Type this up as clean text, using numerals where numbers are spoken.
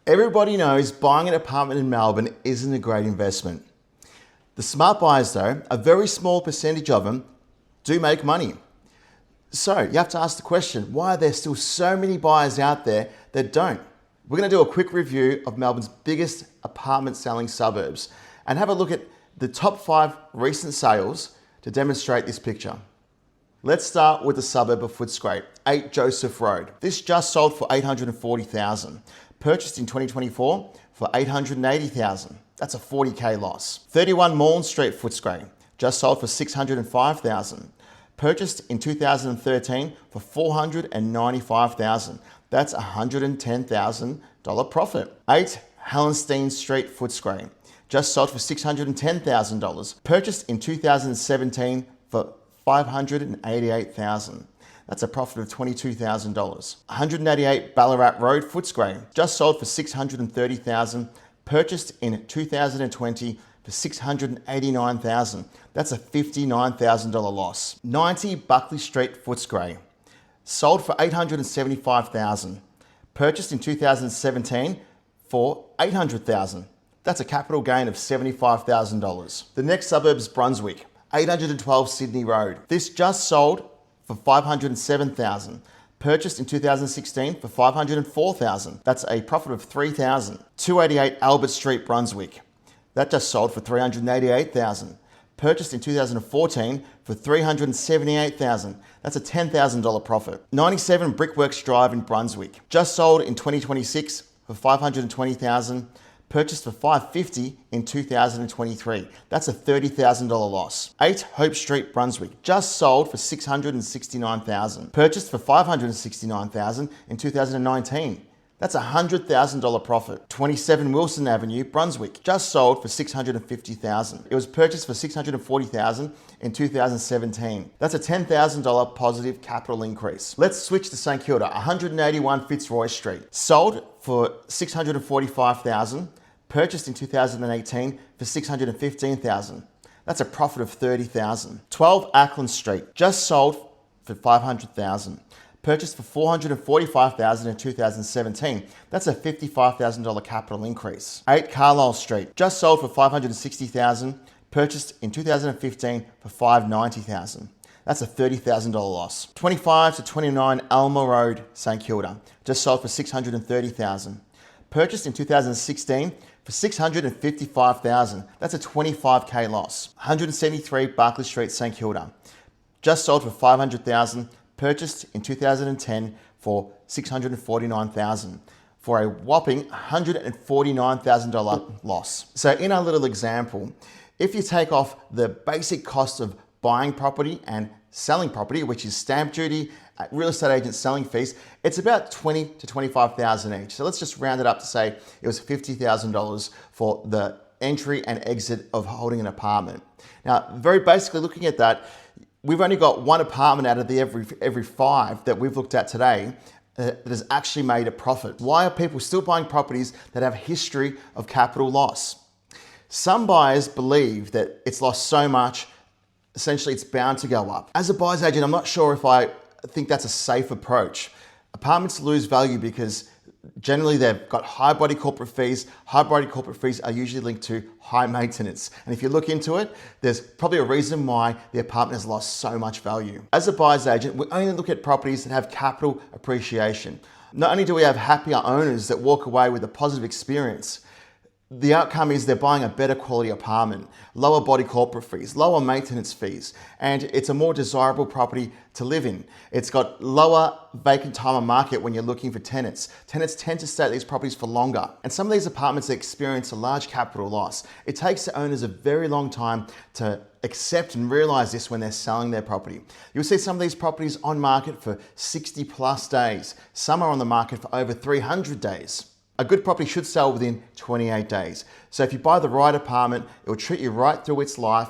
Everybody knows buying an apartment in Melbourne isn't a great investment. The smart buyers though, a very small percentage of them do make money. So you have to ask the question, why are there still so many buyers out there that don't? We're going to do a quick review of Melbourne's biggest apartment selling suburbs and have a look at the top 5 recent sales to demonstrate this picture. Let's start with the suburb of Footscray, 8 Joseph Road. This just sold for $840,000. Purchased in 2024 for $880,000. That's a $40K loss. 31 Morn Street, Footscray, just sold for $605,000. Purchased in 2013 for $495,000. That's a $110,000 profit. 8 Hallenstein Street, Footscray, just sold for $610,000. Purchased in 2017 for $588,000. That's a profit of $22,000. 188 Ballarat Road, Footscray, just sold for $630,000. Purchased in 2020 for $689,000. That's a $59,000 loss. 90 Buckley Street, Footscray, sold for $875,000. Purchased in 2017 for $800,000. That's a capital gain of $75,000. The next suburb is Brunswick, 812 Sydney Road. This just sold for $507,000. Purchased in 2016 for $504,000. That's a profit of $3,000. 288 Albert Street, Brunswick. That just sold for $388,000. Purchased in 2014 for $378,000. That's a $10,000 profit. 97 Brickworks Drive in Brunswick. Just sold in 2026 for $520,000. Purchased for $550,000 in 2023. That's a $30,000 loss. 8 Hope Street, Brunswick, just sold for $669,000. Purchased for $569,000 in 2019. That's a $100,000 profit. 27 Wilson Avenue, Brunswick, just sold for $650,000. It was purchased for $640,000 in 2017. That's a $10,000 positive capital increase. Let's switch to St Kilda, 181 Fitzroy Street. Sold for $645,000, purchased in 2018 for $615,000. That's a profit of $30,000. 12 Ackland Street, just sold for $500,000. Purchased for $445,000 in 2017. That's a $55,000 capital increase. 8 Carlisle Street, just sold for $560,000. Purchased in 2015 for $590,000. That's a $30,000 loss. 25 to 29 Alma Road, St Kilda, just sold for $630,000. Purchased in 2016 for $655,000. That's a $25K loss. 173 Barclay Street, St Kilda, just sold for $500,000. Purchased in 2010 for $649,000 for a whopping $149,000 loss. So in our little example, if you take off the basic cost of buying property and selling property, which is stamp duty, real estate agent selling fees, it's about $20,000 to $25,000 each. So let's just round it up to say it was $50,000 for the entry and exit of holding an apartment. Now, very basically looking at that, we've only got one apartment out of the every 5 that we've looked at today that has actually made a profit. Why are people still buying properties that have a history of capital loss? Some buyers believe that it's lost so much, essentially it's bound to go up. As a buyer's agent, I'm not sure if I think that's a safe approach. Apartments lose value because generally they've got high body corporate fees. High body corporate fees are usually linked to high maintenance. And if you look into it, there's probably a reason why the apartment has lost so much value. As a buyer's agent, we only look at properties that have capital appreciation. Not only do we have happier owners that walk away with a positive experience, the outcome is they're buying a better quality apartment, lower body corporate fees, lower maintenance fees, and it's a more desirable property to live in. It's got lower vacant time on market when you're looking for tenants. Tenants tend to stay at these properties for longer. And some of these apartments experience a large capital loss. It takes the owners a very long time to accept and realize this when they're selling their property. You'll see some of these properties on market for 60 plus days. Some are on the market for over 300 days. A good property should sell within 28 days. So if you buy the right apartment, it will treat you right through its life